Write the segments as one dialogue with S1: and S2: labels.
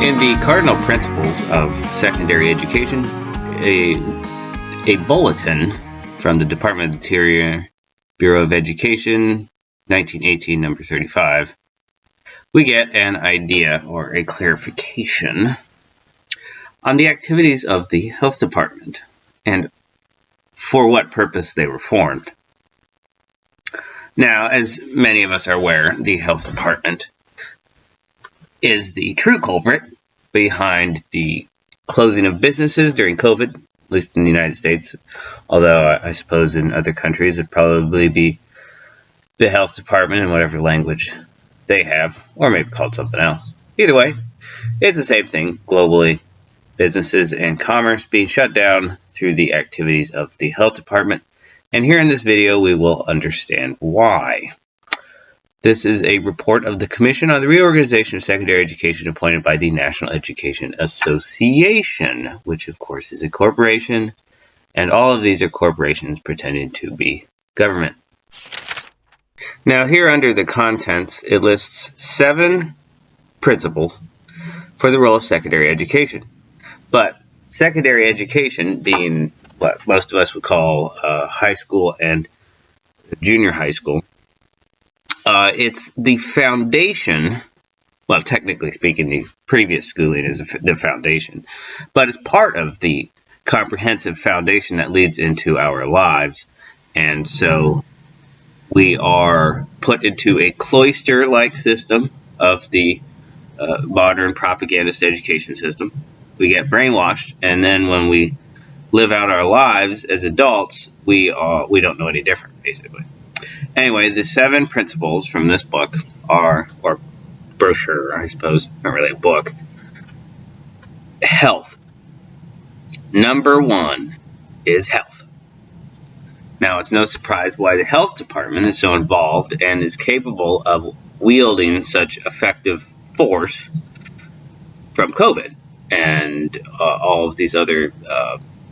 S1: In the Cardinal Principles of Secondary Education, a bulletin from the Department of the Interior, Bureau of Education, 1918, number 35, we get an idea or a clarification on the activities of the health department and for what purpose they were formed. Now, as many of us are aware, the health department is the true culprit behind the closing of businesses during COVID, at least in the United States, although I suppose in other countries it'd probably be the health department in whatever language they have, or maybe called something else. Either way, it's the same thing globally. Businesses and commerce being shut down through the activities of the health department. And here in this video, we will understand why. This is a report of the Commission on the Reorganization of Secondary Education appointed by the National Education Association, which of course is a corporation, and all of these are corporations pretending to be government. Now here under the contents, it lists 7 principles for the role of secondary education. But secondary education being what most of us would call high school and junior high school, it's the foundation. Well, technically speaking, the previous schooling is the foundation, but it's part of the comprehensive foundation that leads into our lives. And so we are put into a cloister-like system of the modern propagandist education system. We get brainwashed, and then when we live out our lives as adults, we don't know any different, basically. Anyway, the 7 principles from this book are, or brochure, I suppose, not really a book. Health. Number 1 is health. Now, it's no surprise why the health department is so involved and is capable of wielding such effective force from COVID and all of these other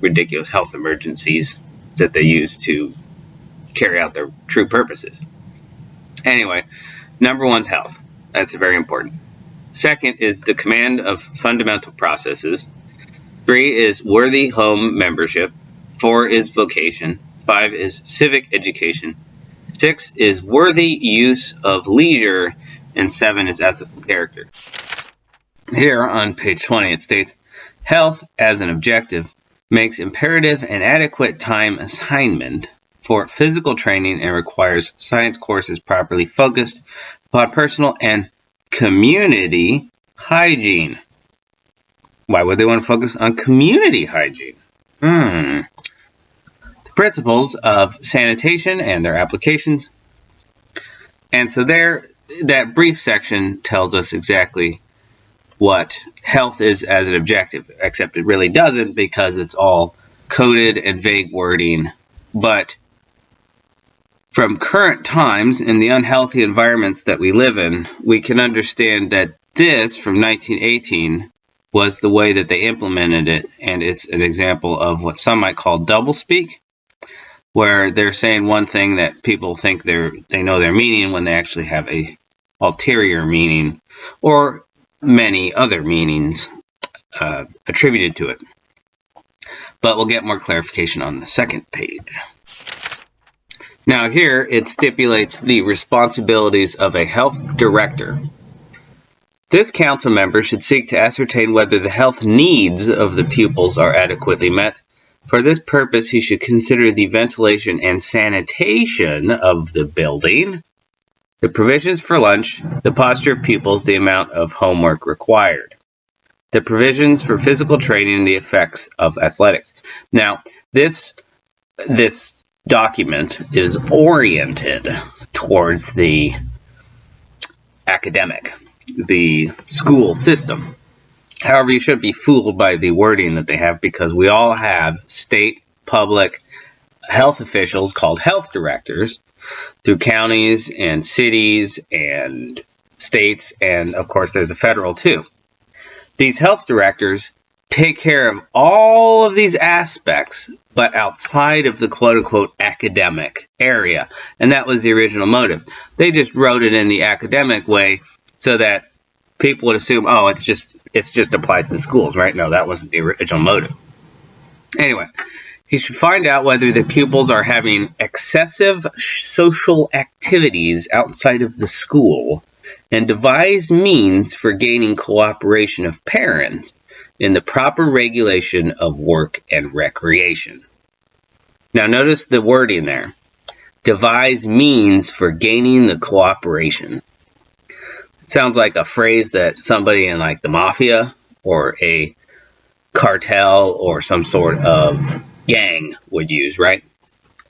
S1: ridiculous health emergencies that they use to carry out their true purposes. Anyway, number 1 is health. That's very important. Second is the command of fundamental processes. 3 is worthy home membership. 4 is vocation. 5 is civic education. 6 is worthy use of leisure. And 7 is ethical character. Here on page 20 it states, health as an objective makes imperative and adequate time assignment for physical training and requires science courses properly focused upon personal and community hygiene. Why would they want to focus on community hygiene? The principles of sanitation and their applications. And so there, that brief section tells us exactly what health is as an objective, except it really doesn't because it's all coded and vague wording. But from current times in the unhealthy environments that we live in, we can understand that this, from 1918, was the way that they implemented it, and it's an example of what some might call doublespeak, where they're saying one thing that people think they know their meaning when they actually have a ulterior meaning, or many other meanings attributed to it. But we'll get more clarification on the second page. Now here it stipulates the responsibilities of a health director. This council member should seek to ascertain whether the health needs of the pupils are adequately met. For this purpose, he should consider the ventilation and sanitation of the building, the provisions for lunch, the posture of pupils, the amount of homework required, the provisions for physical training, and the effects of athletics. Now, this document is oriented towards the academic, the school system. However, you shouldn't be fooled by the wording that they have, because we all have state public health officials called health directors through counties and cities and states, and of course there's a federal too. These health directors take care of all of these aspects, but outside of the quote-unquote academic area. And that was the original motive. They just wrote it in the academic way so that people would assume, oh, it's just applies to the schools, right? No, that wasn't the original motive. Anyway, he should find out whether the pupils are having excessive social activities outside of the school and devise means for gaining cooperation of parents in the proper regulation of work and recreation. Now notice the wording there. Devise means for gaining the cooperation. It sounds like a phrase that somebody in like the mafia or a cartel or some sort of gang would use, right?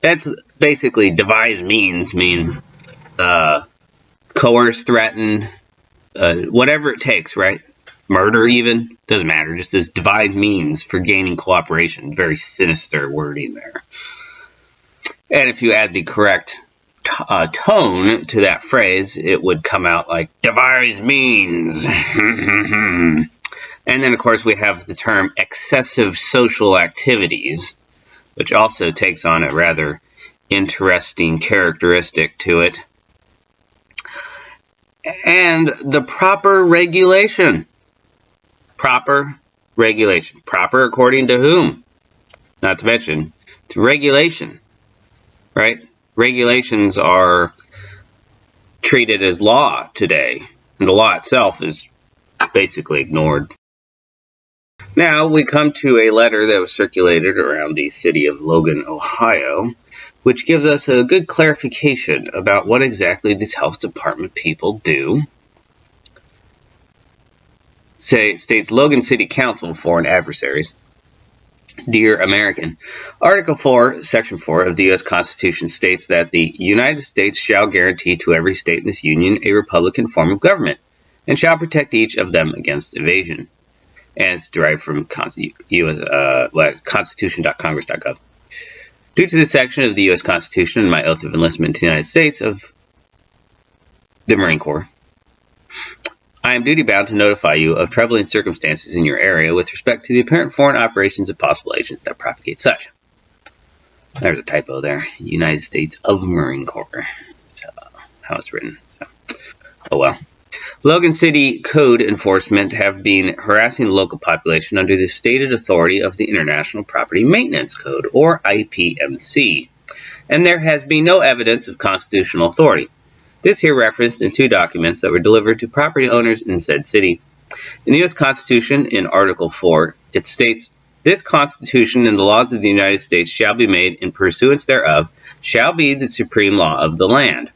S1: That's basically devise means coerce, threaten, whatever it takes, right? Murder even, doesn't matter, just as devise means for gaining cooperation. Very sinister wording there. And if you add the correct tone to that phrase, it would come out like devise means. And then, of course, we have the term excessive social activities, which also takes on a rather interesting characteristic to it. And the proper regulation. Proper regulation. Proper according to whom? Not to mention, to regulation, right? Regulations are treated as law today, and the law itself is basically ignored. Now we come to a letter that was circulated around the city of Logan, Ohio, which gives us a good clarification about what exactly these health department people do. States Logan City Council Foreign Adversaries. Dear American, Article 4, Section 4 of the U.S. Constitution states that the United States shall guarantee to every state in this union a republican form of government, and shall protect each of them against evasion. And it's derived from constitution.congress.gov. Due to this section of the U.S. Constitution and my oath of enlistment to the United States of the Marine Corps, I am duty-bound to notify you of troubling circumstances in your area with respect to the apparent foreign operations of possible agents that propagate such. There's a typo there. United States of Marine Corps. That's how it's written. So, oh well. Logan City Code Enforcement have been harassing the local population under the stated authority of the International Property Maintenance Code, or IPMC, and there has been no evidence of constitutional authority. This here referenced in two documents that were delivered to property owners in said city. In the U.S. Constitution, in Article 4, it states, "This Constitution and the laws of the United States shall be made in pursuance thereof, shall be the supreme law of the land."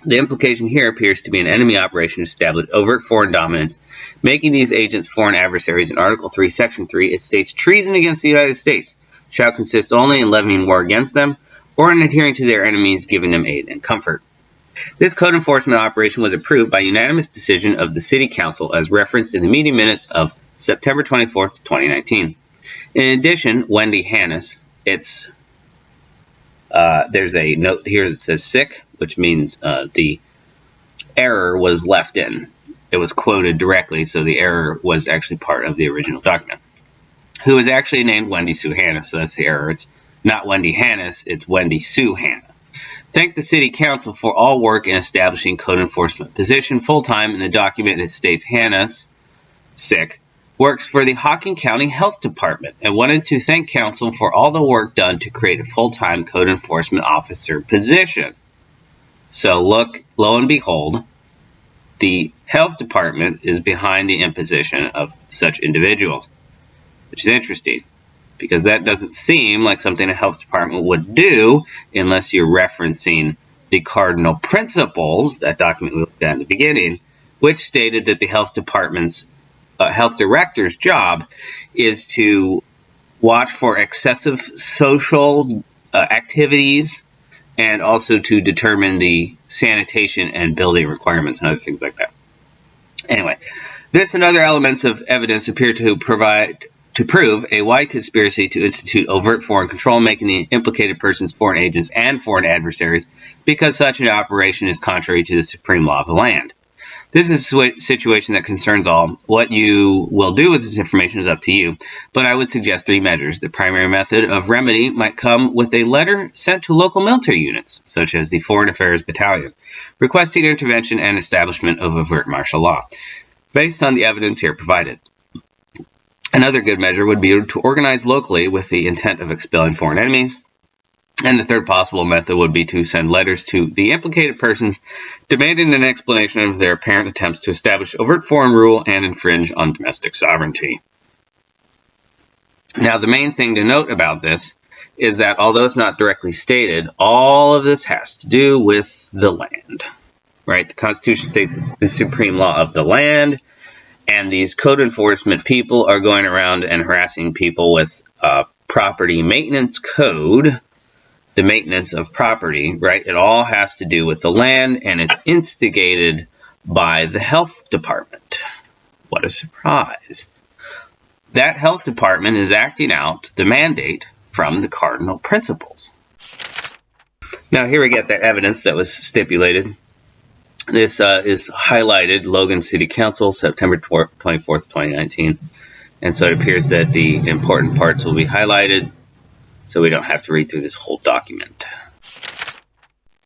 S1: The implication here appears to be an enemy operation to establish overt foreign dominance, making these agents foreign adversaries. In Article 3, Section 3, it states, "Treason against the United States shall consist only in levying war against them, or in adhering to their enemies, giving them aid and comfort." This code enforcement operation was approved by unanimous decision of the City Council as referenced in the meeting minutes of September 24, 2019. In addition, Wendy Hannes, there's a note here that says sick, which means the error was left in. It was quoted directly, so the error was actually part of the original document. Who is actually named Wendy Sue Hanna, so that's the error. It's not Wendy Hannes, it's Wendy Sue Hanna. Thank the City Council for all work in establishing code enforcement position full-time. In the document it states Hannes, sick, works for the Hocking County Health Department and wanted to thank Council for all the work done to create a full-time code enforcement officer position. So lo and behold, the Health Department is behind the imposition of such individuals, which is interesting, because that doesn't seem like something a health department would do unless you're referencing the Cardinal Principles, that document we looked at in the beginning, which stated that the health department's health director's job is to watch for excessive social activities and also to determine the sanitation and building requirements and other things like that. Anyway, this and other elements of evidence appear to prove a wide conspiracy to institute overt foreign control, making the implicated persons foreign agents and foreign adversaries, because such an operation is contrary to the supreme law of the land. This is a situation that concerns all. What you will do with this information is up to you, but I would suggest 3 measures. The primary method of remedy might come with a letter sent to local military units, such as the Foreign Affairs Battalion, requesting intervention and establishment of overt martial law. based on the evidence here provided. Another good measure would be to organize locally with the intent of expelling foreign enemies. And the third possible method would be to send letters to the implicated persons demanding an explanation of their apparent attempts to establish overt foreign rule and infringe on domestic sovereignty. Now, the main thing to note about this is that although it's not directly stated, all of this has to do with the land, right? The Constitution states it's the supreme law of the land, and these code enforcement people are going around and harassing people with property maintenance code, the maintenance of property, right? It all has to do with the land, and it's instigated by the health department. What a surprise. That health department is acting out the mandate from the Cardinal Principles. Now, here we get that evidence that was stipulated. This is highlighted, Logan City Council, September 24th, 2019. And so it appears that the important parts will be highlighted, so we don't have to read through this whole document.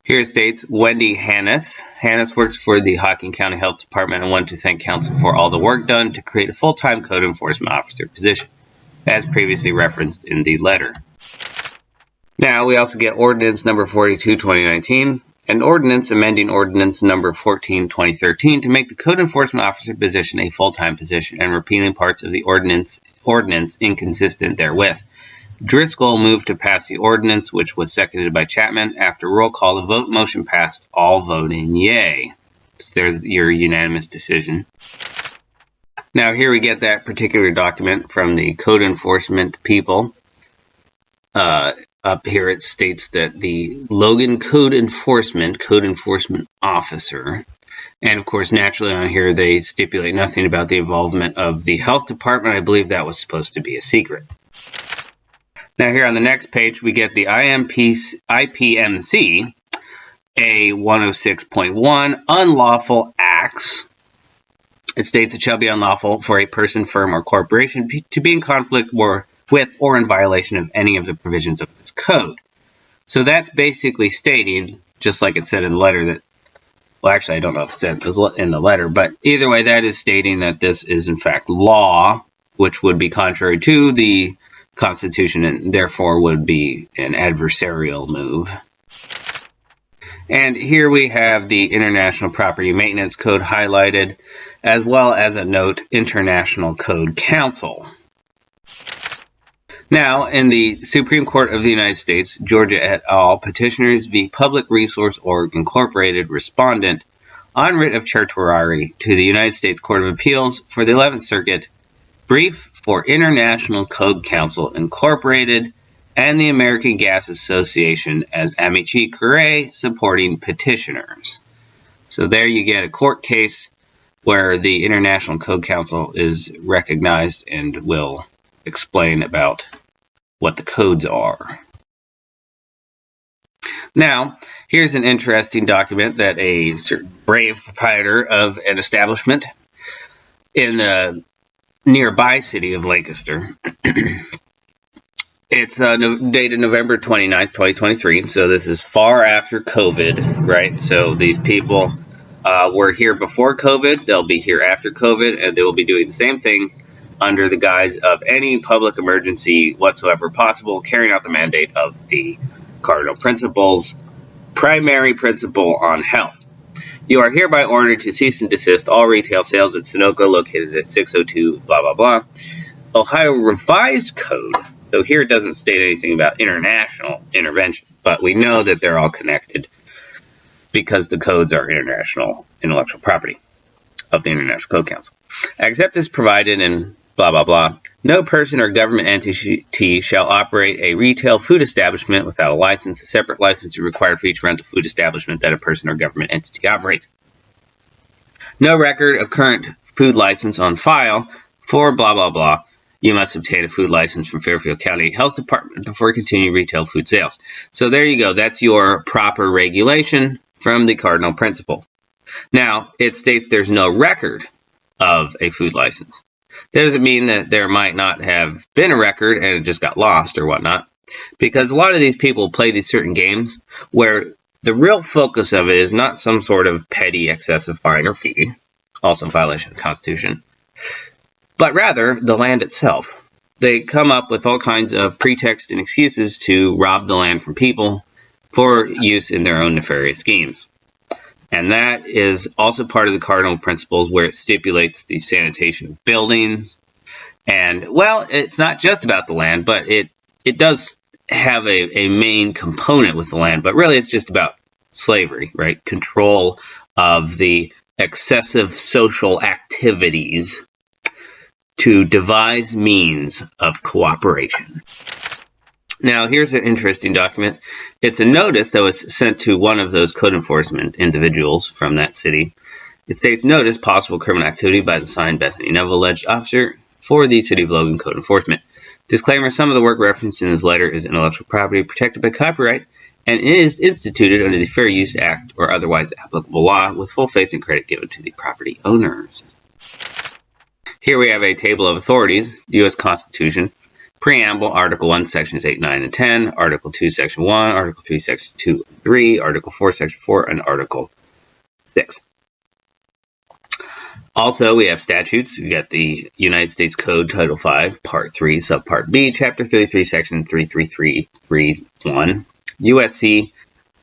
S1: Here it states, Wendy Hannes. Hannes works for the Hocking County Health Department and wanted to thank Council for all the work done to create a full-time code enforcement officer position, as previously referenced in the letter. Now, we also get Ordinance Number 42, 2019, an ordinance amending Ordinance Number 14, 2013 to make the code enforcement officer position a full-time position and repealing parts of the ordinance inconsistent therewith. Driscoll moved to pass the ordinance, which was seconded by Chapman. After roll call, the vote motion passed, all voting yay. So there's your unanimous decision. Now here we get that particular document from the code enforcement people. Up here it states that the Logan Code Enforcement Officer, and of course naturally on here they stipulate nothing about the involvement of the health department. I believe that was supposed to be a secret. Now here on the next page we get the IPMC A106.1 unlawful acts. It states it shall be unlawful for a person, firm, or corporation to be in conflict with or in violation of any of the provisions of this code. So that's basically stating, just like it said in the letter that, well actually I don't know if it said in the letter, but either way that is stating that this is in fact law, which would be contrary to the Constitution and therefore would be an adversarial move. And here we have the International Property Maintenance Code highlighted, as well as a note, International Code Council. Now, in the Supreme Court of the United States, Georgia et al., Petitioners v. Public Resource Org, Incorporated, Respondent, on writ of certiorari to the United States Court of Appeals for the 11th Circuit, brief for International Code Council, Incorporated, and the American Gas Association as amici curiae supporting petitioners. So there you get a court case where the International Code Council is recognized and will explain about what the codes are. Now, here's an interesting document that a certain brave proprietor of an establishment in the nearby city of Lancaster. It's dated November 29th, 2023, so this is far after COVID, right? So these people were here before COVID, they'll be here after COVID, and they will be doing the same things under the guise of any public emergency whatsoever possible, carrying out the mandate of the Cardinal Principles, primary principle on health. You are hereby ordered to cease and desist all retail sales at Sunoco located at 602 blah blah blah. Ohio Revised Code. So here it doesn't state anything about international intervention, but we know that they're all connected because the codes are international intellectual property of the International Code Council. Except as provided in blah blah blah, no person or government entity shall operate a retail food establishment without a license. A separate license is required for each rental food establishment that a person or government entity operates. No record of current food license on file for blah blah blah. You must obtain a food license from Fairfield County Health Department before continuing retail food sales. So there you go. That's your proper regulation from the Cardinal Principle. Now, it states there's no record of a food license. That doesn't mean that there might not have been a record and it just got lost or whatnot, because a lot of these people play these certain games where the real focus of it is not some sort of petty excessive fine or fee also a violation of the Constitution, but rather the land itself. They come up with all kinds of pretexts and excuses to rob the land from people for use in their own nefarious schemes. And that is also part of the Cardinal Principles, where it stipulates the sanitation of buildings. And, well, it's not just about the land, but it does have a main component with the land, but really it's just about slavery, right? Control of the excessive social activities to devise means of cooperation. Now, here's an interesting document. It's a notice that was sent to one of those code enforcement individuals from that city. It states, notice possible criminal activity by the signed Bethany Neville, alleged officer for the City of Logan Code Enforcement. Disclaimer, some of the work referenced in this letter is intellectual property protected by copyright and is instituted under the Fair Use Act or otherwise applicable law with full faith and credit given to the property owners. Here we have a table of authorities, the U.S. Constitution, Preamble, Article 1, Sections 8, 9, and 10, Article 2, Section 1, Article 3, Section 2 and 3, Article 4, Section 4, and Article 6. Also, we have statutes. We got the United States Code, Title 5, Part 3, Subpart B, Chapter 33, Section 33331, USC,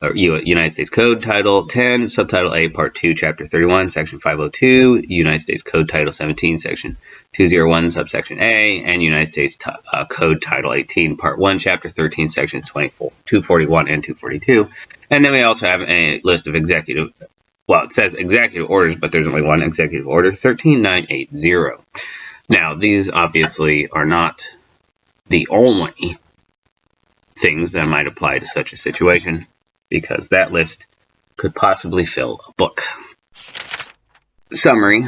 S1: or United States Code, Title 10, Subtitle A, Part 2, Chapter 31, Section 502, United States Code, Title 17, Section 201, Subsection A, and United States Code, Title 18, Part 1, Chapter 13, Sections 241 and 242. And then we also have a list of executive, well, it says executive orders, but there's only one executive order, 13980. Now, these obviously are not the only things that might apply to such a situation, because that list could possibly fill a book. Summary.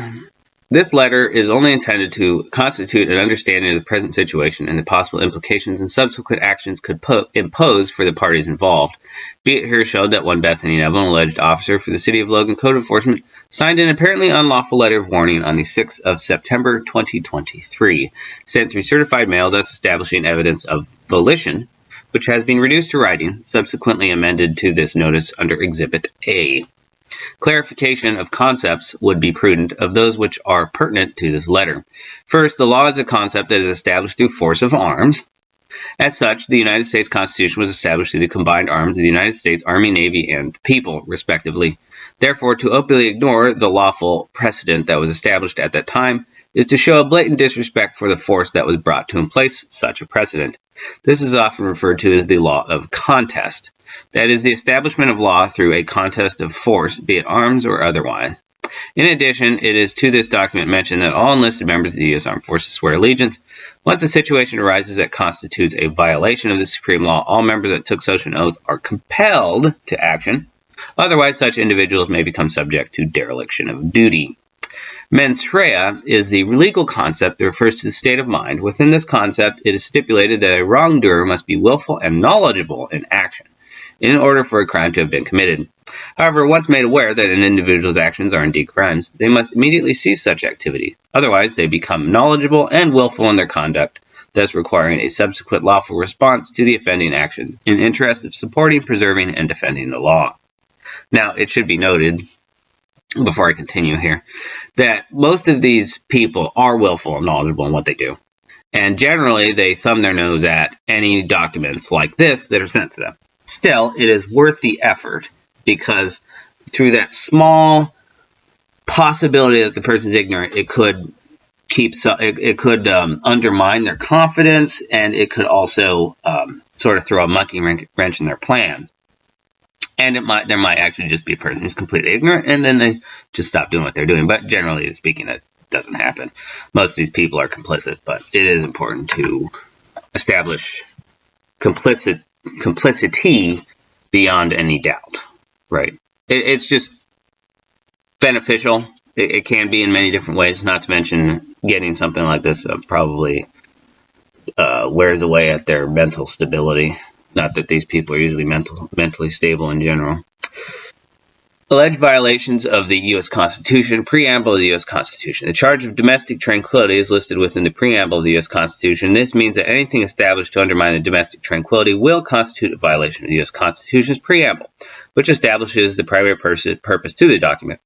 S1: This letter is only intended to constitute an understanding of the present situation and the possible implications and subsequent actions could impose for the parties involved. Be it here shown that one Bethany Neville, an alleged officer for the City of Logan Code Enforcement, signed an apparently unlawful letter of warning on the 6th of September 2023, sent through certified mail, thus establishing evidence of volition, which has been reduced to writing, subsequently amended to this notice under Exhibit A. Clarification of concepts would be prudent of those which are pertinent to this letter. First, the law is a concept that is established through force of arms. As such, the United States Constitution was established through the combined arms of the United States Army, Navy, and the people, respectively. Therefore, to openly ignore the lawful precedent that was established at that time is to show a blatant disrespect for the force that was brought to place such a precedent. This is often referred to as the law of contest. That is the establishment of law through a contest of force, be it arms or otherwise. In addition, it is to this document mentioned that all enlisted members of the U.S. Armed Forces swear allegiance. Once a situation arises that constitutes a violation of the supreme law, all members that took such an oath are compelled to action. Otherwise, such individuals may become subject to dereliction of duty. Mens rea is the legal concept that refers to the state of mind. Within this concept, it is stipulated that a wrongdoer must be willful and knowledgeable in action in order for a crime to have been committed. However, once made aware that an individual's actions are indeed crimes, they must immediately cease such activity. Otherwise, they become knowledgeable and willful in their conduct, thus requiring a subsequent lawful response to the offending actions in the interest of supporting, preserving, and defending the law. Now, it should be noted, before I continue here, that most of these people are willful and knowledgeable in what they do. And generally, they thumb their nose at any documents like this that are sent to them. Still, it is worth the effort, because through that small possibility that the person's ignorant, it could undermine their confidence, and it could also sort of throw a monkey wrench in their plan. And there might actually just be a person who's completely ignorant, and then they just stop doing what they're doing. But generally speaking, that doesn't happen. Most of these people are complicit, but it is important to establish complicity beyond any doubt, right? It's just beneficial. It can be in many different ways, not to mention getting something like this probably wears away at their mental stability. Not that these people are usually mentally stable in general. Alleged violations of the U.S. Constitution. Preamble of the U.S. Constitution. The charge of domestic tranquility is listed within the preamble of the U.S. Constitution. This means that anything established to undermine the domestic tranquility will constitute a violation of the U.S. Constitution's preamble, which establishes the primary purpose to the document.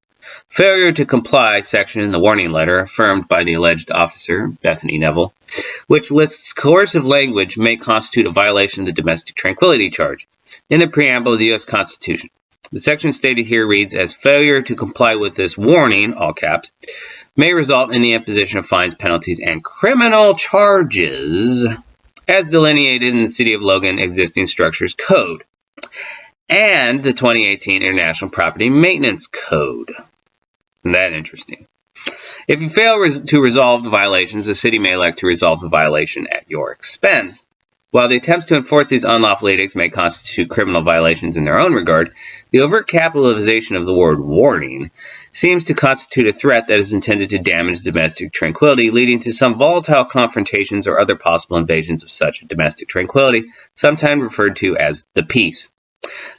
S1: Failure to comply section in the warning letter affirmed by the alleged officer, Bethany Neville, which lists coercive language may constitute a violation of the domestic tranquility charge in the preamble of the U.S. Constitution. The section stated here reads as failure to comply with this warning, all caps, may result in the imposition of fines, penalties, and criminal charges as delineated in the City of Logan Existing Structures Code and the 2018 International Property Maintenance Code. Isn't that interesting? If you fail to resolve the violations, the city may elect to resolve the violation at your expense. While the attempts to enforce these unlawful edicts may constitute criminal violations in their own regard, the overt capitalization of the word warning seems to constitute a threat that is intended to damage domestic tranquility, leading to some volatile confrontations or other possible invasions of such domestic tranquility, sometimes referred to as the peace.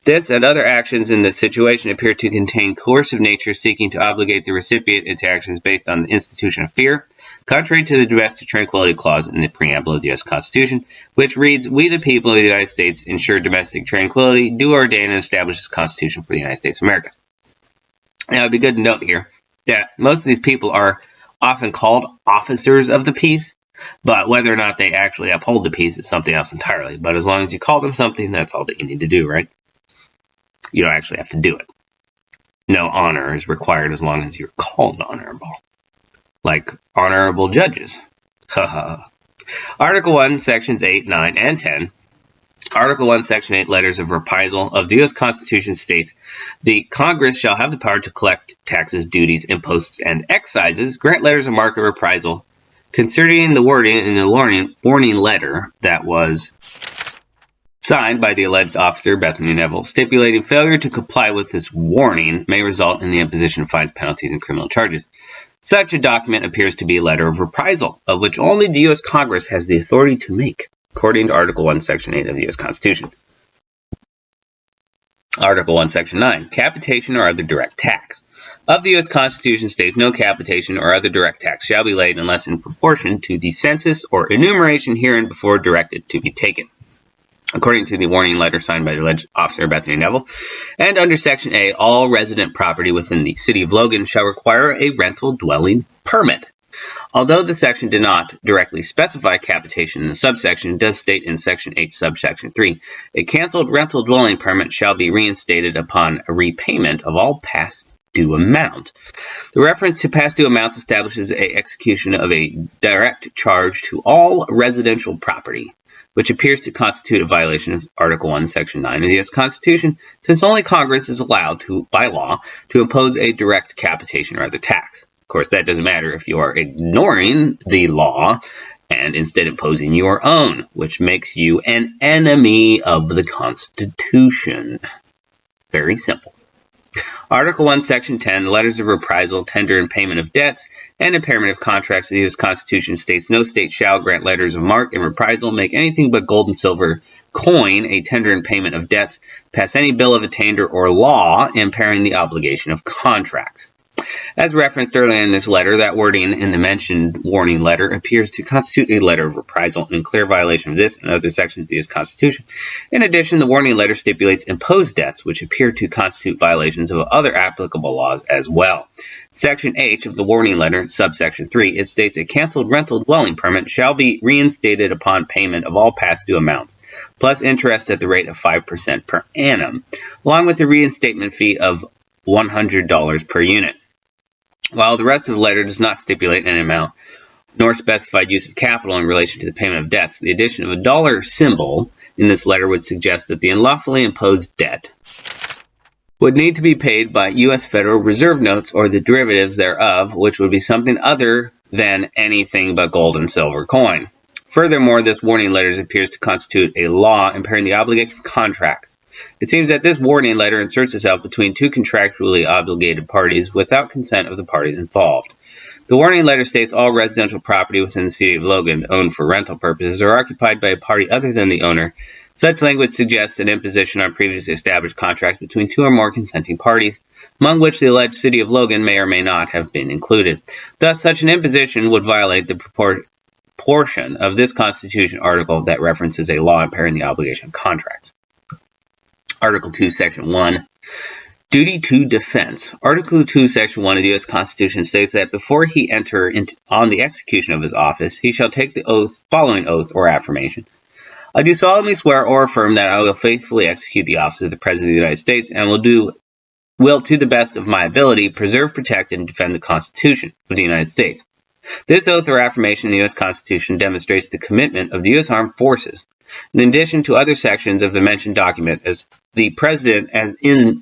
S1: This and other actions in this situation appear to contain coercive nature seeking to obligate the recipient into actions based on the institution of fear, contrary to the Domestic Tranquility Clause in the preamble of the U.S. Constitution, which reads, "We the people of the United States ensure domestic tranquility, do ordain and establish this Constitution for the United States of America." Now, it'd be good to note here that most of these people are often called officers of the peace, but whether or not they actually uphold the peace is something else entirely. But as long as you call them something, that's all that you need to do, right? You don't actually have to do it. No honor is required as long as you're called honorable. Like honorable judges. Article 1, Sections 8, 9, and 10. Article 1, Section 8, Letters of Reprisal of the U.S. Constitution states, the Congress shall have the power to collect taxes, duties, imposts, and excises, grant letters of marque of reprisal, concerning the wording in the warning letter that was signed by the alleged officer, Bethany Neville, stipulating failure to comply with this warning may result in the imposition of fines, penalties, and criminal charges. Such a document appears to be a letter of reprisal, of which only the U.S. Congress has the authority to make, according to Article 1, Section 8 of the U.S. Constitution. Article 1, Section 9, capitation or other direct tax. Of the U.S. Constitution states no capitation or other direct tax shall be laid unless in proportion to the census or enumeration herein before directed to be taken, according to the warning letter signed by the alleged officer Bethany Neville. And under Section A, all resident property within the City of Logan shall require a rental dwelling permit. Although the section did not directly specify capitation in the subsection, it does state in Section 8, subsection 3, a canceled rental dwelling permit shall be reinstated upon a repayment of all past due amount. The reference to past due amounts establishes an execution of a direct charge to all residential property, which appears to constitute a violation of Article 1, Section 9 of the U.S. Constitution, since only Congress is allowed to, by law, to impose a direct capitation or other tax. Of course, that doesn't matter if you are ignoring the law and instead imposing your own, which makes you an enemy of the Constitution. Very simple. Article 1, Section 10, letters of reprisal, tender and payment of debts, and impairment of contracts of the U.S. Constitution states no state shall grant letters of marque and reprisal, make anything but gold and silver coin a tender and payment of debts, pass any bill of attainder or law impairing the obligation of contracts. As referenced earlier in this letter, that wording in the mentioned warning letter appears to constitute a letter of reprisal in clear violation of this and other sections of the U.S. Constitution. In addition, the warning letter stipulates imposed debts, which appear to constitute violations of other applicable laws as well. Section H of the warning letter, subsection 3, it states a canceled rental dwelling permit shall be reinstated upon payment of all past due amounts, plus interest at the rate of 5% per annum, along with the reinstatement fee of $100 per unit. While the rest of the letter does not stipulate an amount, nor specified use of capital in relation to the payment of debts, the addition of a dollar symbol in this letter would suggest that the unlawfully imposed debt would need to be paid by U.S. Federal Reserve notes or the derivatives thereof, which would be something other than anything but gold and silver coin. Furthermore, this warning letter appears to constitute a law impairing the obligation of contracts. It seems that this warning letter inserts itself between two contractually obligated parties without consent of the parties involved. The warning letter states all residential property within the City of Logan owned for rental purposes are occupied by a party other than the owner. Such language suggests an imposition on previously established contracts between two or more consenting parties, among which the alleged City of Logan may or may not have been included. Thus, such an imposition would violate the portion of this Constitution article that references a law impairing the obligation of contracts. Article 2, Section 1, Duty to defense. Article 2, Section 1 of the U.S. Constitution states that before he enter on the execution of his office, he shall take the following oath or affirmation. I do solemnly swear or affirm that I will faithfully execute the office of the President of the United States and will to the best of my ability, preserve, protect, and defend the Constitution of the United States. This oath or affirmation in the U.S. Constitution demonstrates the commitment of the U.S. Armed Forces. In addition to other sections of the mentioned document, as the President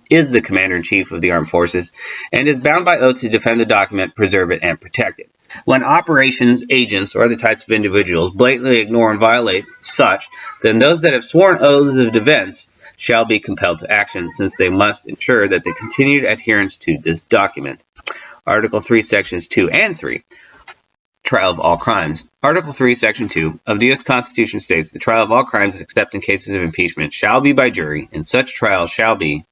S1: is the Commander-in-Chief of the Armed Forces and is bound by oath to defend the document, preserve it, and protect it. When operations agents or other types of individuals blatantly ignore and violate such, then those that have sworn oaths of defense shall be compelled to action, since they must ensure that the continued adherence to this document. Article 3, Sections 2 and 3. Trial of all crimes. Article 3, Section 2 of the U.S. Constitution states the trial of all crimes except in cases of impeachment shall be by jury, and such trial shall be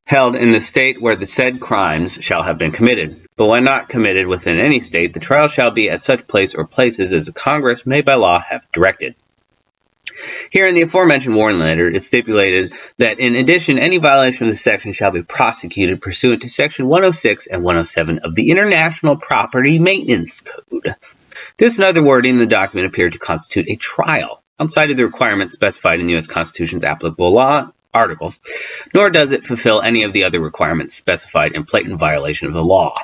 S1: held in the state where the said crimes shall have been committed. But when not committed within any state, the trial shall be at such place or places as the Congress may by law have directed. Here in the aforementioned warning letter, it is stipulated that in addition, any violation of this section shall be prosecuted pursuant to Section 106 and 107 of the International Property Maintenance Code. This and other wording in the document appear to constitute a trial, outside of the requirements specified in the U.S. Constitution's applicable law articles, nor does it fulfill any of the other requirements specified in blatant violation of the law.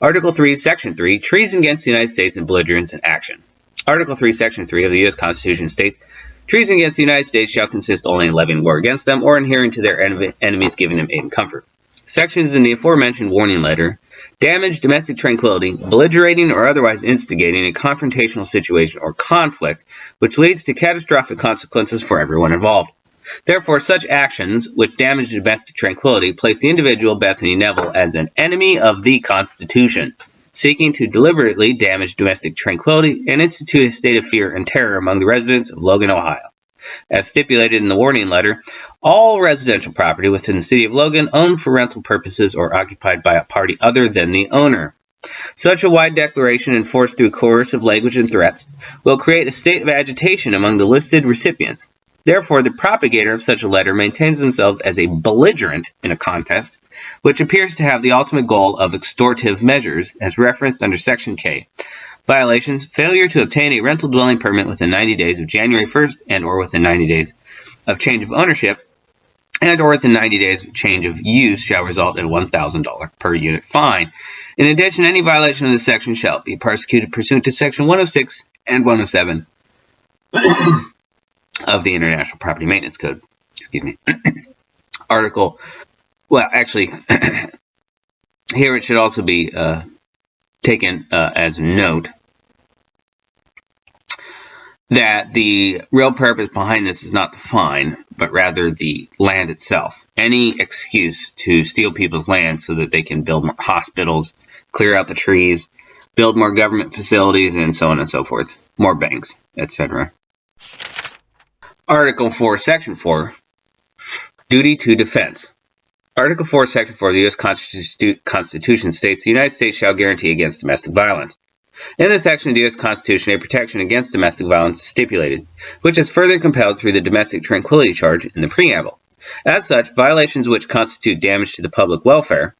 S1: Article 3, Section 3, Treason against the United States and belligerence in action. Article 3, Section 3 of the U.S. Constitution states, treason against the United States shall consist only in levying war against them or adhering to their enemies, giving them aid and comfort. Sections in the aforementioned warning letter damage domestic tranquility, belligerentating or otherwise instigating a confrontational situation or conflict which leads to catastrophic consequences for everyone involved. Therefore, such actions which damage domestic tranquility place the individual Bethany Neville as an enemy of the Constitution, seeking to deliberately damage domestic tranquility and institute a state of fear and terror among the residents of Logan, Ohio. As stipulated in the warning letter, all residential property within the city of Logan owned for rental purposes or occupied by a party other than the owner. Such a wide declaration enforced through coercive language and threats will create a state of agitation among the listed recipients. Therefore, the propagator of such a letter maintains themselves as a belligerent in a contest, which appears to have the ultimate goal of extortive measures, as referenced under Section K. Violations: failure to obtain a rental dwelling permit within 90 days of January 1st and or within 90 days of change of ownership and or within 90 days of change of use shall result in a $1,000 per unit fine. In addition, any violation of this section shall be prosecuted pursuant to Section 106 and 107 of the International Property Maintenance Code. Article, well, actually, here it should also be taken as note that the real purpose behind this is not the fine, but rather the land itself. Any excuse to steal people's land so that they can build more hospitals, clear out the trees, build more government facilities, and so on and so forth, more banks, etc. Article 4, Section 4, Duty to Defense. Article 4, Section 4 of the U.S. Constitution states the United States shall guarantee against domestic violence. In this section of the U.S. Constitution, a protection against domestic violence is stipulated, which is further compelled through the domestic tranquility charge in the preamble. As such, violations which constitute damage to the public welfare,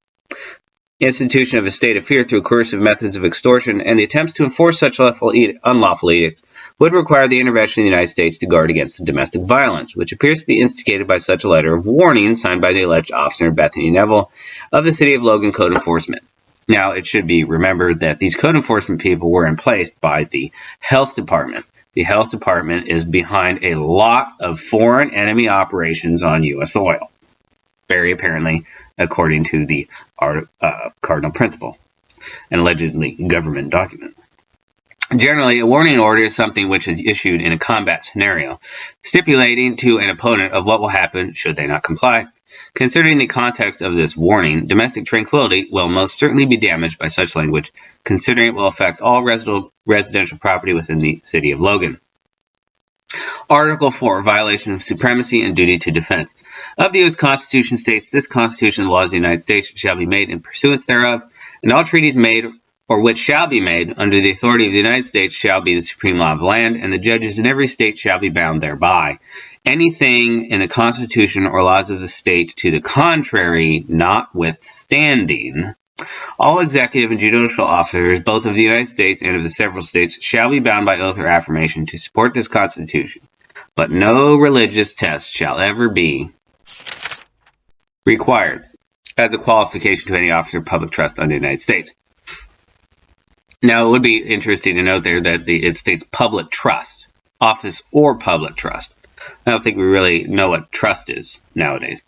S1: institution of a state of fear through coercive methods of extortion, and the attempts to enforce such unlawful edicts would require the intervention of the United States to guard against domestic violence, which appears to be instigated by such a letter of warning signed by the alleged officer Bethany Neville of the City of Logan Code Enforcement. Now, it should be remembered that these code enforcement people were in place by the Health Department. The Health Department is behind a lot of foreign enemy operations on U.S. soil, very apparently according to the Cardinal Principles, an allegedly government document. Generally, a warning order is something which is issued in a combat scenario, stipulating to an opponent of what will happen should they not comply. Considering the context of this warning, domestic tranquility will most certainly be damaged by such language, considering it will affect all residential property within the city of Logan. Article 4, Violation of Supremacy and Duty to Defense. Of the U.S. Constitution states, this Constitution and the laws of the United States shall be made in pursuance thereof, and all treaties made or which shall be made under the authority of the United States shall be the supreme law of the land, and the judges in every state shall be bound thereby. Anything in the Constitution or laws of the state to the contrary notwithstanding, all executive and judicial officers, both of the United States and of the several states, shall be bound by oath or affirmation to support this Constitution, but no religious test shall ever be required as a qualification to any officer of public trust under the United States. Now, it would be interesting to note there that it states public trust, office or public trust. I don't think we really know what trust is nowadays.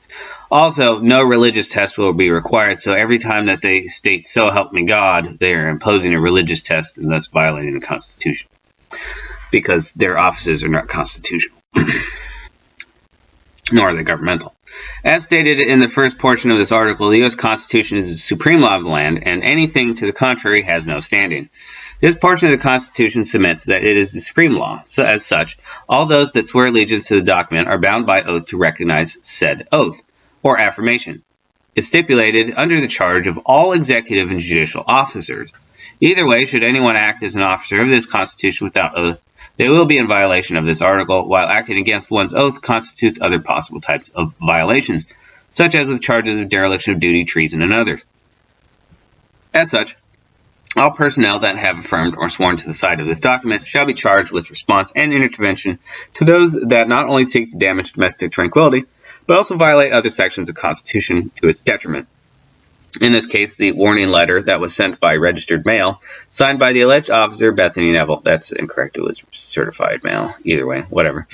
S1: Also, no religious test will be required, so every time that they state, "So help me God," they are imposing a religious test and thus violating the Constitution, because their offices are not constitutional, nor are they governmental. As stated in the first portion of this article, the U.S. Constitution is the supreme law of the land, and anything to the contrary has no standing. This portion of the Constitution submits that it is the supreme law, so as such, all those that swear allegiance to the document are bound by oath to recognize said oath, or affirmation, is stipulated under the charge of all executive and judicial officers. Either way, should anyone act as an officer of this Constitution without oath, they will be in violation of this article, while acting against one's oath constitutes other possible types of violations, such as with charges of dereliction of duty, treason, and others. As such, all personnel that have affirmed or sworn to the side of this document shall be charged with response and intervention to those that not only seek to damage domestic tranquility, but also violate other sections of the Constitution to its detriment. In this case, the warning letter that was sent by registered mail, signed by the alleged officer Bethany Neville, that's incorrect, it was certified mail, either way, whatever,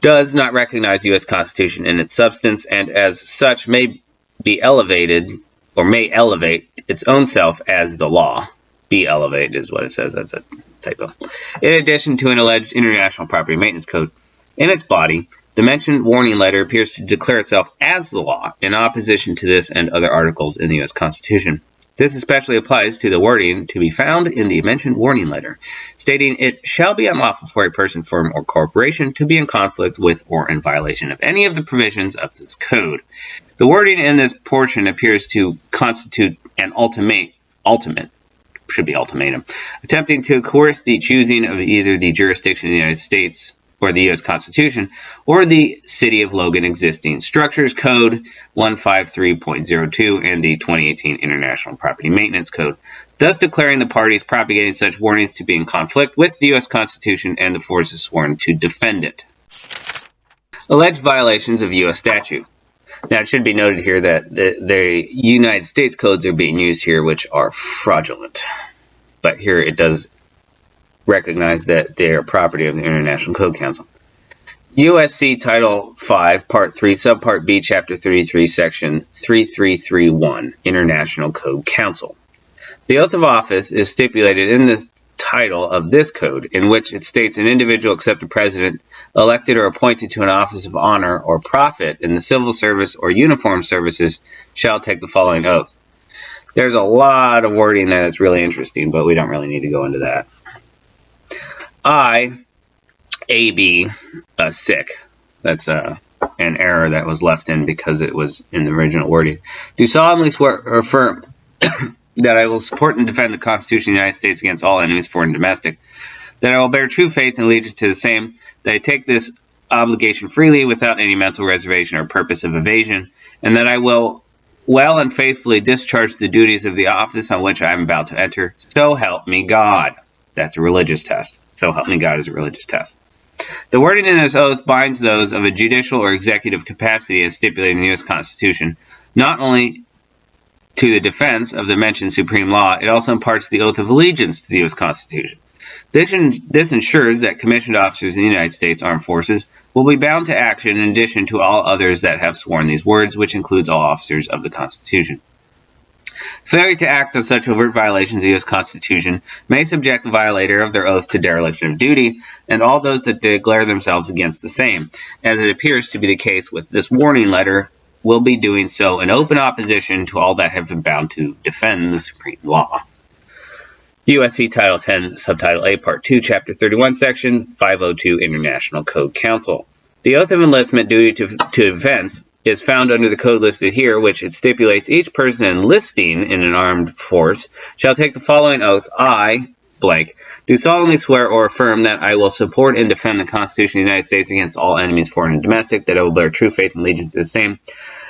S1: does not recognize the U.S. Constitution in its substance, and as such may be elevated, or may elevate its own self as the law. Be elevate is what it says, that's a typo. In addition to an alleged International Property Maintenance Code, in its body, the mentioned warning letter appears to declare itself as the law in opposition to this and other articles in the U.S. Constitution. This especially applies to the wording to be found in the mentioned warning letter, stating it shall be unlawful for a person, firm, or corporation to be in conflict with or in violation of any of the provisions of this code. The wording in this portion appears to constitute an ultimatum, attempting to coerce the choosing of either the jurisdiction of the United States or the U.S. Constitution, or the City of Logan Existing Structures Code 153.02 and the 2018 International Property Maintenance Code, thus declaring the parties propagating such warnings to be in conflict with the U.S. Constitution and the forces sworn to defend it. Alleged violations of U.S. statute. Now, it should be noted here that the United States codes are being used here, which are fraudulent. But here it does recognize that they are property of the International Code Council. USC Title 5, Part 3, Subpart B, Chapter 33, Section 3331, International Code Council. The oath of office is stipulated in the title of this code, in which it states an individual except a president, elected or appointed to an office of honor or profit in the civil service or uniformed services, shall take the following oath. There's a lot of wording that is really interesting, but we don't really need to go into that. I, A.B., sick. That's an error that was left in because it was in the original wording. Do solemnly swear or affirm that I will support and defend the Constitution of the United States against all enemies, foreign and domestic, that I will bear true faith and allegiance to the same, that I take this obligation freely without any mental reservation or purpose of evasion, and that I will well and faithfully discharge the duties of the office on which I am about to enter. So help me God. That's a religious test. So help me God is a religious test. The wording in this oath binds those of a judicial or executive capacity as stipulated in the U.S. Constitution, not only to the defense of the mentioned supreme law, it also imparts the oath of allegiance to the U.S. Constitution. This ensures that commissioned officers in the United States Armed Forces will be bound to action in addition to all others that have sworn these words, which includes all officers of the Constitution. Failure to act on such overt violations of the U.S. Constitution may subject the violator of their oath to dereliction of duty, and all those that declare themselves against the same, as it appears to be the case with this warning letter, will be doing so in open opposition to all that have been bound to defend the supreme law. USC Title 10, Subtitle A, Part 2, Chapter 31, Section 502, International Code Council. The oath of enlistment duty to defense is found under the code listed here, which it stipulates each person enlisting in an armed force shall take the following oath. I, blank, do solemnly swear or affirm that I will support and defend the Constitution of the United States against all enemies, foreign and domestic, that I will bear true faith and allegiance to the same,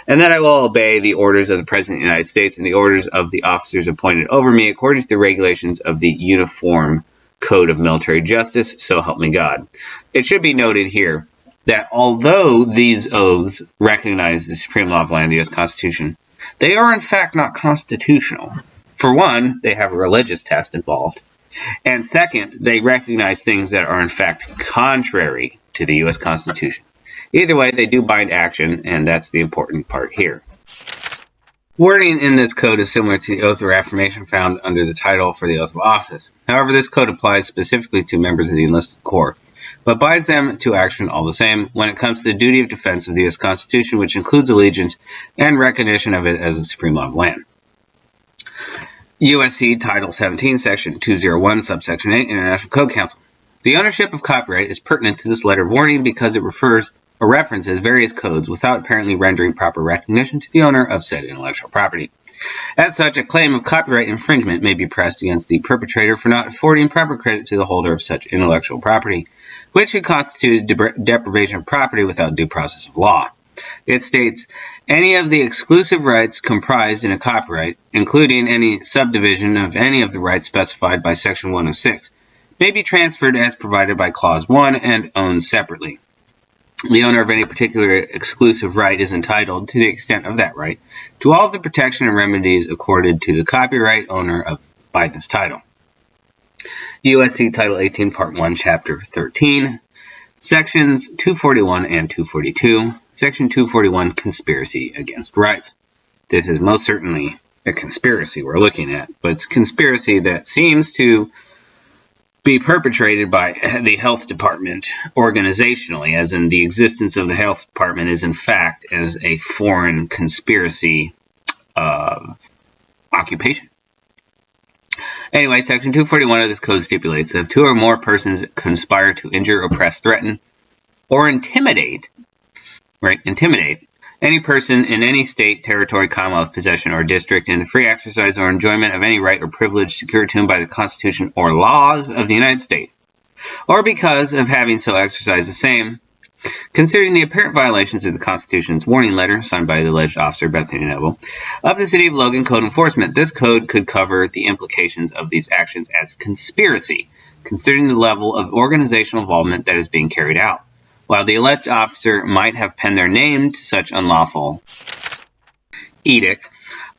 S1: and that I will obey the orders of the President of the United States and the orders of the officers appointed over me according to the regulations of the Uniform Code of Military Justice, so help me God. It should be noted here that although these oaths recognize the supreme law of the land, the U.S. Constitution, they are in fact not constitutional. For one, they have a religious test involved, and second, they recognize things that are in fact contrary to the U.S. Constitution. Either way, they do bind action, and that's the important part here. Wording in this code is similar to the oath or affirmation found under the title for the oath of office. However, this code applies specifically to members of the enlisted corps, but binds them to action all the same when it comes to the duty of defense of the U.S. Constitution, which includes allegiance and recognition of it as the supreme law of the land. USC Title 17, Section 201, Subsection 8, International Code Council. The ownership of copyright is pertinent to this letter of warning because it references various codes without apparently rendering proper recognition to the owner of said intellectual property. As such, a claim of copyright infringement may be pressed against the perpetrator for not affording proper credit to the holder of such intellectual property, which could constitute deprivation of property without due process of law. It states, any of the exclusive rights comprised in a copyright, including any subdivision of any of the rights specified by Section 106, may be transferred as provided by Clause 1 and owned separately. The owner of any particular exclusive right is entitled, to the extent of that right, to all of the protection and remedies accorded to the copyright owner by this title. USC Title 18, Part 1, Chapter 13, Sections 241 and 242. Section 241, Conspiracy Against Rights. This is most certainly a conspiracy we're looking at, but it's a conspiracy that seems to be perpetrated by the health department organizationally, as in the existence of the health department is in fact as a foreign conspiracy occupation. Anyway, Section 241 of this code stipulates that if two or more persons conspire to injure, oppress, threaten, or intimidate any person in any state, territory, commonwealth, possession, or district in the free exercise or enjoyment of any right or privilege secured to him by the Constitution or laws of the United States, or because of having so exercised the same, considering the apparent violations of the Constitution's warning letter, signed by the alleged officer Bethany Neville, of the City of Logan Code Enforcement, this code could cover the implications of these actions as conspiracy, considering the level of organizational involvement that is being carried out. While the alleged officer might have penned their name to such unlawful edict,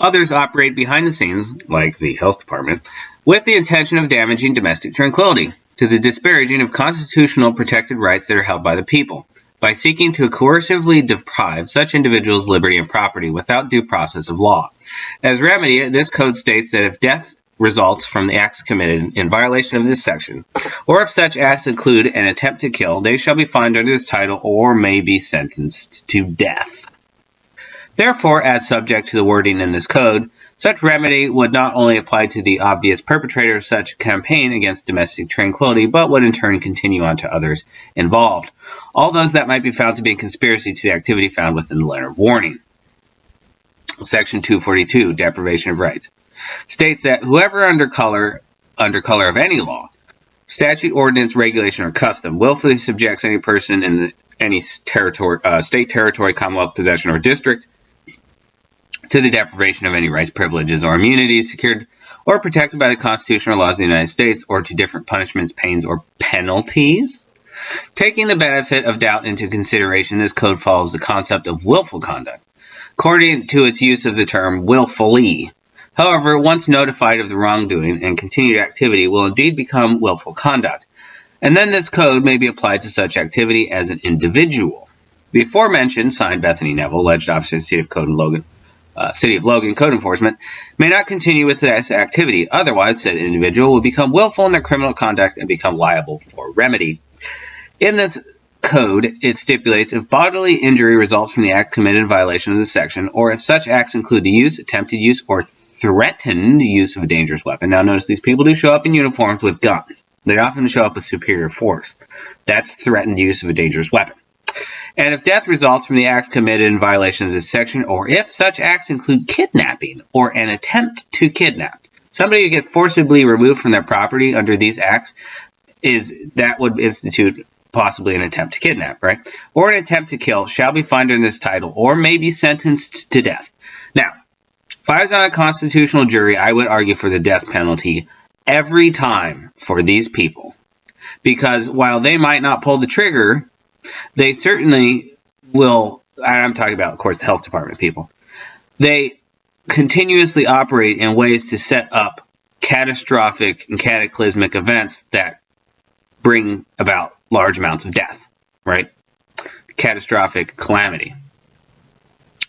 S1: others operate behind the scenes, like the health department, with the intention of damaging domestic tranquility, to the disparaging of constitutional protected rights that are held by the people, by seeking to coercively deprive such individuals' liberty and property without due process of law. As remedy, this code states that if death results from the acts committed in violation of this section, or if such acts include an attempt to kill, they shall be fined under this title or may be sentenced to death. Therefore, as subject to the wording in this code, such remedy would not only apply to the obvious perpetrator of such a campaign against domestic tranquility, but would in turn continue on to others involved, all those that might be found to be in conspiracy to the activity found within the letter of warning. Section 242, Deprivation of Rights, states that whoever under color of any law, statute, ordinance, regulation, or custom willfully subjects any person in any territory, state, territory, commonwealth, possession, or district to the deprivation of any rights, privileges, or immunities secured or protected by the Constitution or laws of the United States, or to different punishments, pains, or penalties. Taking the benefit of doubt into consideration, this code follows the concept of willful conduct, according to its use of the term willfully. However, once notified of the wrongdoing and continued activity will indeed become willful conduct, and then this code may be applied to such activity as an individual. The aforementioned, signed Bethany Neville, alleged officer of the City of Logan Code Enforcement, may not continue with this activity. Otherwise, said individual will become willful in their criminal conduct and become liable for remedy. In this code, it stipulates if bodily injury results from the act committed in violation of this section, or if such acts include the use, attempted use, or threatened use of a dangerous weapon. Now notice these people do show up in uniforms with guns. They often show up with superior force. That's threatened use of a dangerous weapon. And if death results from the acts committed in violation of this section, or if such acts include kidnapping or an attempt to kidnap, somebody who gets forcibly removed from their property under these acts, that would institute possibly an attempt to kidnap, right? Or an attempt to kill shall be fined under this title, or may be sentenced to death. Now, if I was on a constitutional jury, I would argue for the death penalty every time for these people. Because while they might not pull the trigger, they certainly will, and I'm talking about, of course, the health department people, they continuously operate in ways to set up catastrophic and cataclysmic events that bring about large amounts of death, right? Catastrophic calamity.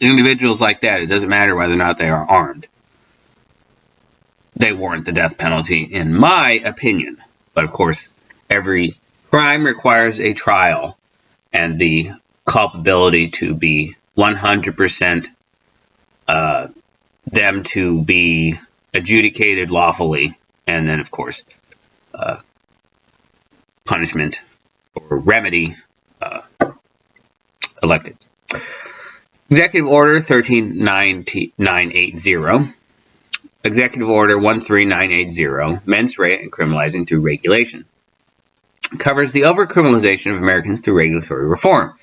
S1: Individuals like that, it doesn't matter whether or not they are armed. They warrant the death penalty, in my opinion. But of course, every crime requires a trial and the culpability to be 100% them to be adjudicated lawfully, and then of course punishment or remedy elected. Executive Order 13980. Executive Order 13980, mens rea and criminalizing through regulation, covers the over-criminalization of Americans through regulatory reform.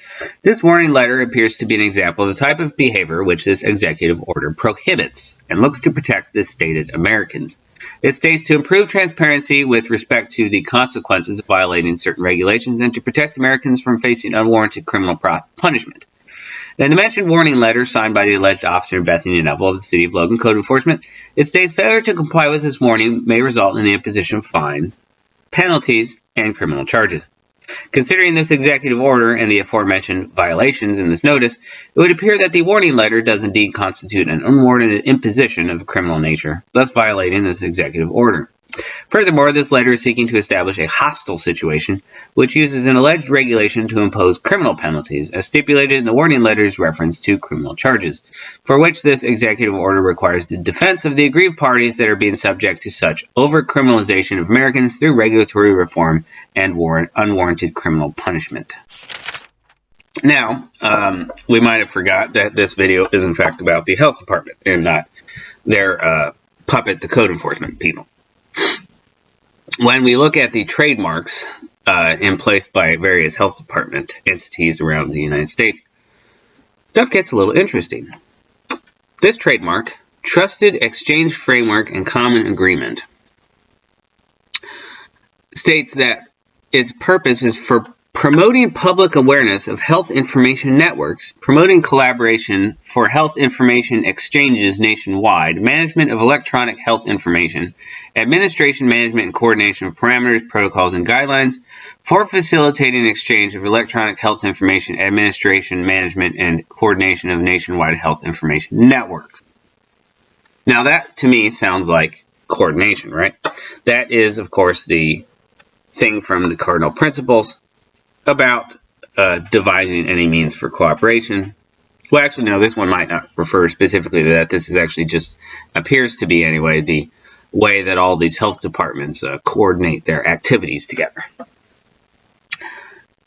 S1: This warning letter appears to be an example of the type of behavior which this executive order prohibits and looks to protect the stated Americans. It states to improve transparency with respect to the consequences of violating certain regulations and to protect Americans from facing unwarranted criminal punishment. In the mentioned warning letter signed by the alleged officer Bethany Neville of the City of Logan Code Enforcement, it states failure to comply with this warning may result in the imposition of fines, penalties, and criminal charges. Considering this executive order and the aforementioned violations in this notice, it would appear that the warning letter does indeed constitute an unwarranted imposition of a criminal nature, thus violating this executive order. Furthermore, this letter is seeking to establish a hostile situation, which uses an alleged regulation to impose criminal penalties, as stipulated in the warning letter's reference to criminal charges, for which this executive order requires the defense of the aggrieved parties that are being subject to such over-criminalization of Americans through regulatory reform and unwarranted criminal punishment. Now, we might have forgot that this video is in fact about the health department and not their puppet, the code enforcement people. When we look at the trademarks in place by various health department entities around the United States, stuff gets a little interesting. This trademark, Trusted Exchange Framework and Common Agreement, states that its purpose is for promoting public awareness of health information networks, promoting collaboration for health information exchanges nationwide, management of electronic health information, administration, management, and coordination of parameters, protocols, and guidelines, for facilitating exchange of electronic health information, administration, management, and coordination of nationwide health information networks. Now that, to me, sounds like coordination, right? That is, of course, the thing from the Cardinal Principles about devising any means for cooperation. Well, actually, no, this one might not refer specifically to that. This is actually just, appears to be anyway, the way that all these health departments coordinate their activities together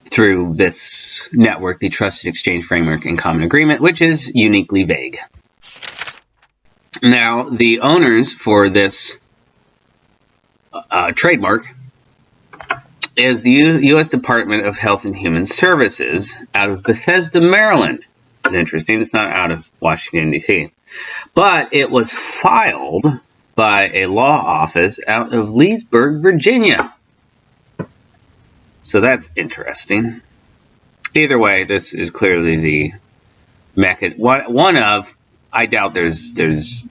S1: through this network, the Trusted Exchange Framework and Common Agreement, which is uniquely vague. Now, the owners for this trademark is the U.S. Department of Health and Human Services out of Bethesda, Maryland. It's interesting. It's not out of Washington, D.C. But it was filed by a law office out of Leesburg, Virginia. So that's interesting. Either way, this is clearly the one of, I doubt there's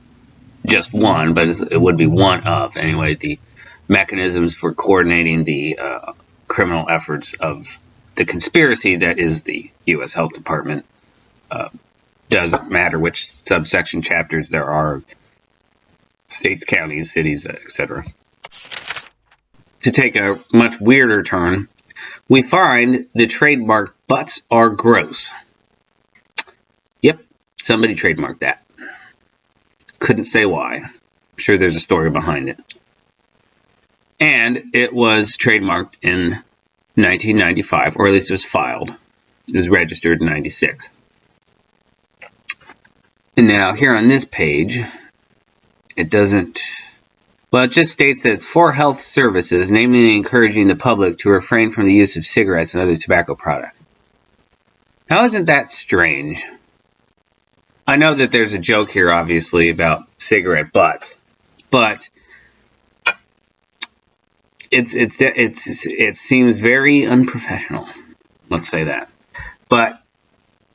S1: just one, but it would be one of, anyway, the mechanisms for coordinating the criminal efforts of the conspiracy that is the U.S. Health Department. Doesn't matter which subsection chapters there are, states, counties, cities, etc. To take a much weirder turn, we find the trademark "butts are gross." Yep, somebody trademarked that. Couldn't say why. I'm sure there's a story behind it. And it was trademarked in 1995, or at least it was filed It was registered in 96. And now here on this page, it doesn't... Well, it just states that it's for health services, namely encouraging the public to refrain from the use of cigarettes and other tobacco products. Now, isn't that strange? I know that there's a joke here, obviously, about cigarette butts, but it seems very unprofessional. Let's say that. But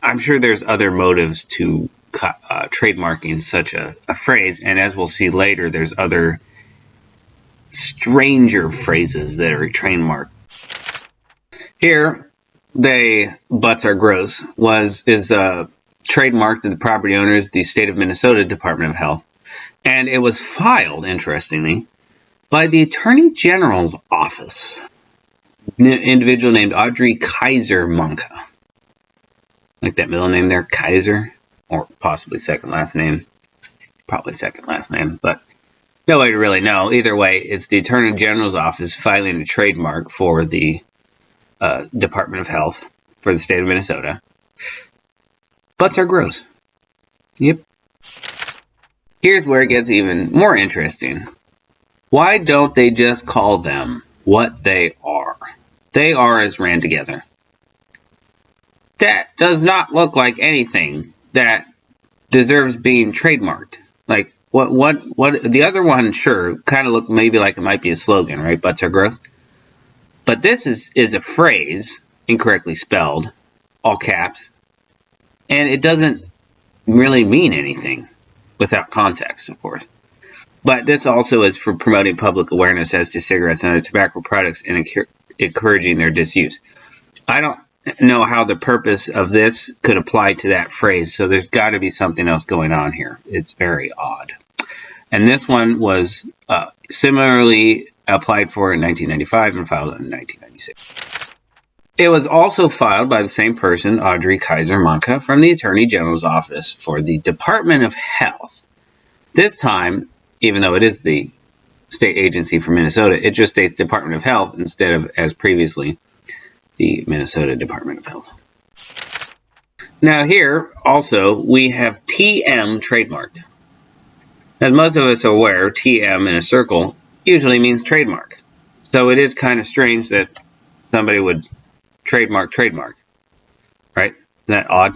S1: I'm sure there's other motives to trademarking such a phrase, and as we'll see later, there's other stranger phrases that are trademarked. Here, butts are gross is trademarked to the property owners, the state of Minnesota Department of Health, and it was filed, interestingly, by the Attorney General's office, an individual named Audrey Kaiser Monka. Like that middle name there, Kaiser, or possibly second last name. Probably second last name, but no way to really know. Either way, it's the Attorney General's office filing a trademark for the Department of Health for the state of Minnesota. Butts are gross. Yep. Here's where it gets even more interesting. Why don't they just call them what they are? They are as ran together. That does not look like anything that deserves being trademarked. Like, what the other one, sure, kind of looked maybe like it might be a slogan, right? Butts are gross. But this is a phrase, incorrectly spelled, all caps, and it doesn't really mean anything without context, of course. But this also is for promoting public awareness as to cigarettes and other tobacco products and encouraging their disuse. I don't know how the purpose of this could apply to that phrase, so there's got to be something else going on here. It's very odd. And this one was similarly applied for in 1995 and filed in 1996. It was also filed by the same person, Audrey Kaiser Monka, from the Attorney General's office for the Department of Health. This time, even though it is the state agency for Minnesota, it just states Department of Health instead of, as previously, the Minnesota Department of Health. Now here, also, we have TM trademarked. As most of us are aware, TM in a circle usually means trademark. So it is kind of strange that somebody would trademark, right? Isn't that odd?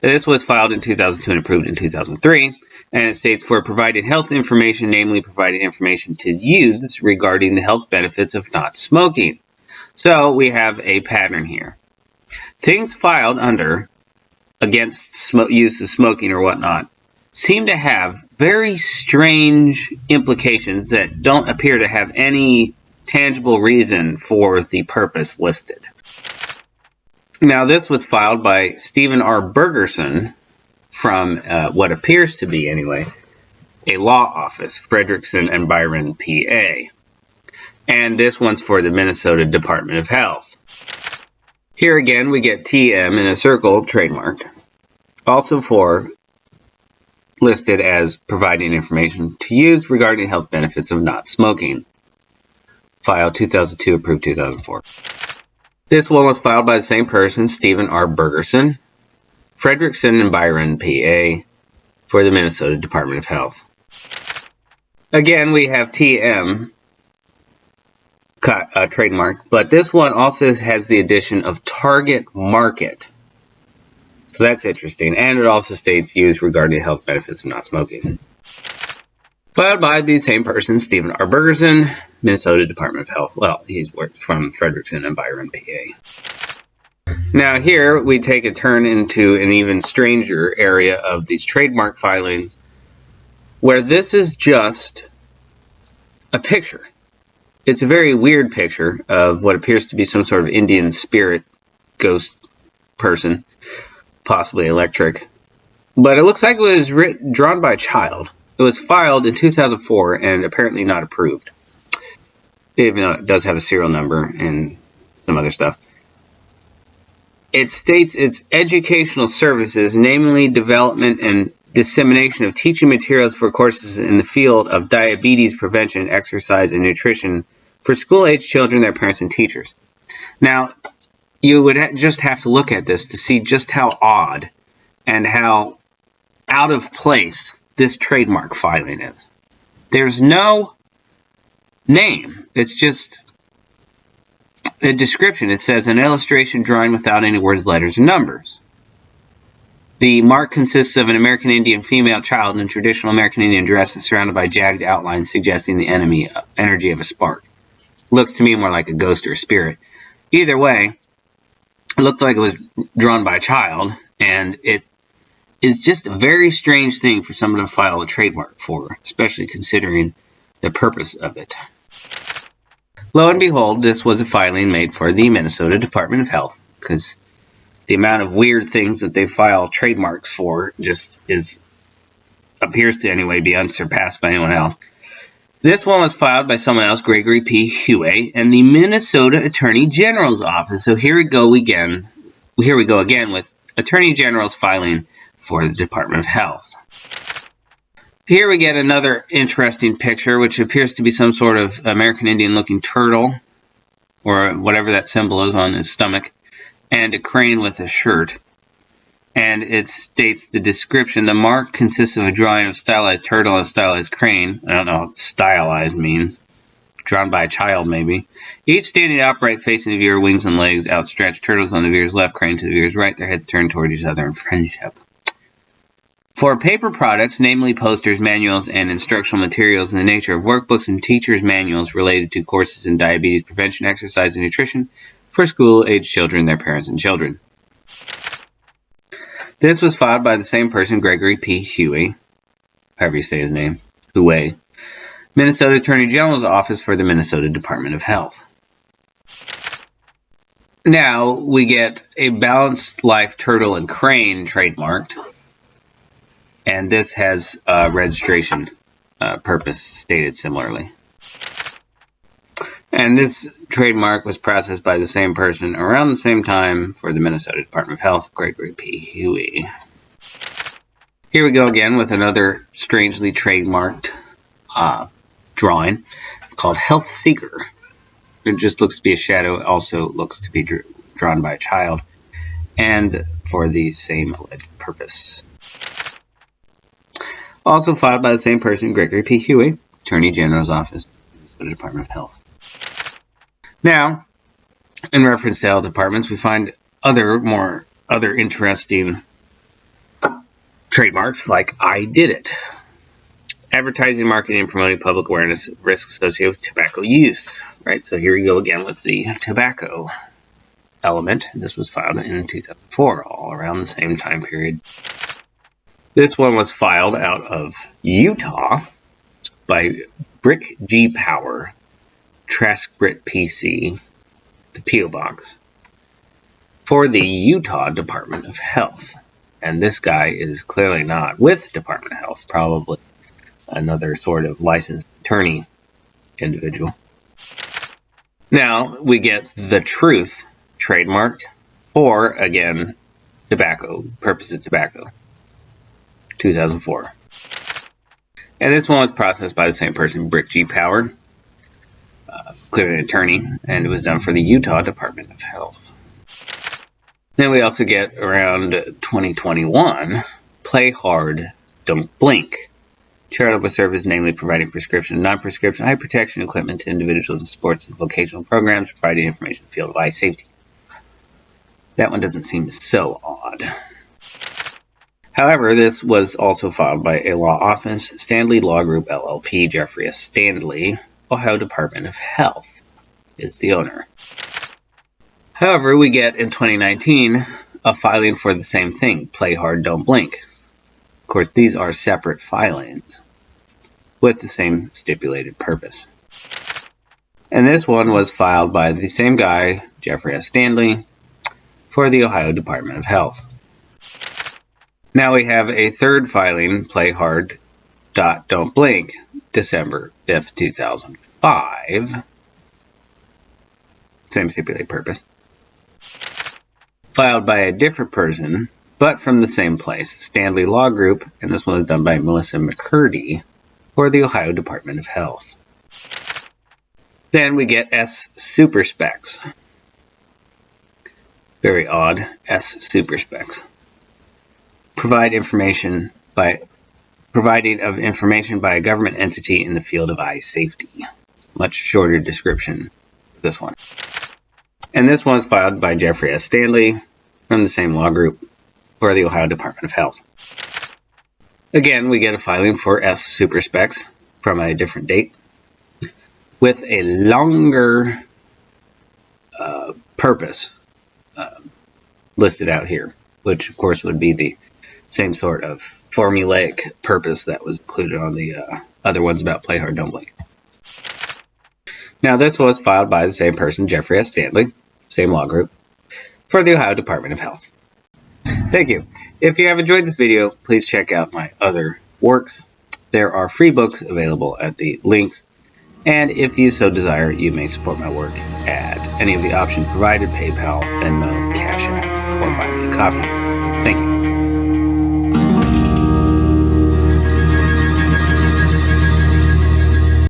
S1: This was filed in 2002 and approved in 2003, and it states for providing health information, namely providing information to youths regarding the health benefits of not smoking. So we have a pattern here. Things filed under against use of smoking or whatnot seem to have very strange implications that don't appear to have any tangible reason for the purpose listed. Now, this was filed by Stephen R. Bergerson from what appears to be, anyway, a law office, Frederickson and Byron, PA. And this one's for the Minnesota Department of Health. Here again, we get TM in a circle trademarked. Also listed as providing information to use regarding health benefits of not smoking. Filed 2002, approved 2004. This one was filed by the same person, Stephen R. Bergerson, Frederickson and Byron, PA, for the Minnesota Department of Health. Again, we have TM trademark, but this one also has the addition of target market. So that's interesting, and it also states used regarding health benefits of not smoking. Filed by the same person, Stephen R. Bergerson, Minnesota Department of Health. Well, he's worked from Frederickson and Byron, PA. Now here we take a turn into an even stranger area of these trademark filings, where this is just a picture. It's a very weird picture of what appears to be some sort of Indian spirit ghost person, possibly electric. But it looks like it was drawn by a child. It was filed in 2004 and apparently not approved, even though it does have a serial number and some other stuff. It states its educational services, namely development and dissemination of teaching materials for courses in the field of diabetes prevention, exercise, and nutrition for school-age children, their parents, and teachers. Now, you would just have to look at this to see just how odd and how out of place this trademark filing is. There's no name. It's just a description. It says an illustration drawing without any words, letters, or numbers. The mark consists of an American Indian female child in traditional American Indian dress and surrounded by jagged outlines suggesting the energy of a spark. Looks to me more like a ghost or a spirit. Either way, it looked like it was drawn by a child, and it is just a very strange thing for someone to file a trademark for, especially considering the purpose of it. Lo and behold, this was a filing made for the Minnesota Department of Health, because the amount of weird things that they file trademarks for just appears to anyway be unsurpassed by anyone else. This one was filed by someone else, Gregory P. Huey, and the Minnesota Attorney General's office. So here we go again with Attorney General's filing for the Department of Health. Here we get another interesting picture, which appears to be some sort of American Indian-looking turtle, or whatever that symbol is on his stomach, and a crane with a shirt. And it states the description: the mark consists of a drawing of stylized turtle and a stylized crane. I don't know what stylized means. Drawn by a child, maybe. Each standing upright, facing the viewer, wings and legs outstretched. Turtles on the viewer's left, crane to the viewer's right, their heads turned toward each other in friendship. For paper products, namely posters, manuals, and instructional materials in the nature of workbooks and teachers' manuals related to courses in diabetes prevention, exercise, and nutrition for school-aged children, their parents, and children. This was filed by the same person, Gregory P. Huey, however you say his name, Huey, Minnesota Attorney General's office for the Minnesota Department of Health. Now we get a balanced life turtle and crane trademarked, and this has registration purpose stated similarly. And this trademark was processed by the same person around the same time for the Minnesota Department of Health, Gregory P. Huey. Here we go again with another strangely trademarked drawing called Health Seeker. It just looks to be a shadow. It also looks to be drawn by a child, and for the same alleged purpose. Also filed by the same person, Gregory P. Huey, Attorney General's Office, Minnesota Department of Health. Now, in reference to health departments, we find other interesting trademarks like I Did It. Advertising, marketing, and promoting public awareness of risks associated with tobacco use. Right, so here we go again with the tobacco element. This was filed in 2004, all around the same time period. This one was filed out of Utah by Brick G. Power, Traskbrit PC, the P.O. Box, for the Utah Department of Health. And this guy is clearly not with Department of Health, probably another sort of licensed attorney individual. Now we get The Truth trademarked for, again, tobacco, purposes of tobacco, 2004. And this one was processed by the same person, Brick G. Power, clearly an attorney, and it was done for the Utah Department of Health. Then we also get around 2021, Play Hard, Don't Blink. Charitable service, namely providing prescription and non-prescription eye protection equipment to individuals in sports and vocational programs, providing information in the field of eye safety. That one doesn't seem so odd. However, this was also filed by a law office, Stanley Law Group LLP, Jeffrey S. Stanley, Ohio Department of Health is the owner. However, we get in 2019 a filing for the same thing, Play Hard, Don't Blink. Of course, these are separate filings with the same stipulated purpose. And this one was filed by the same guy, Jeffrey S. Stanley, for the Ohio Department of Health. Now we have a third filing, Play Hard, Don't Blink, December 5th, 2005. Same stipulated purpose. Filed by a different person, but from the same place, Stanley Law Group, and this one was done by Melissa McCurdy for the Ohio Department of Health. Then we get S Super Specs. Very odd. S superspecs. Providing of information by a government entity in the field of eye safety. Much shorter description for this one. And this one was filed by Jeffrey S. Stanley from the same law group for the Ohio Department of Health. Again, we get a filing for S superspecs from a different date with a longer purpose listed out here, which of course would be the same sort of formulaic purpose that was included on the other ones about play hard, don't blink. Now this was filed by the same person, Jeffrey S. Stanley, same law group, for the Ohio Department of Health. Thank you. If you have enjoyed this video, please check out my other works. There are free books available at the links, and if you so desire, you may support my work at any of the options provided: PayPal, Venmo, Cash App, or buy me a coffee. Thank you.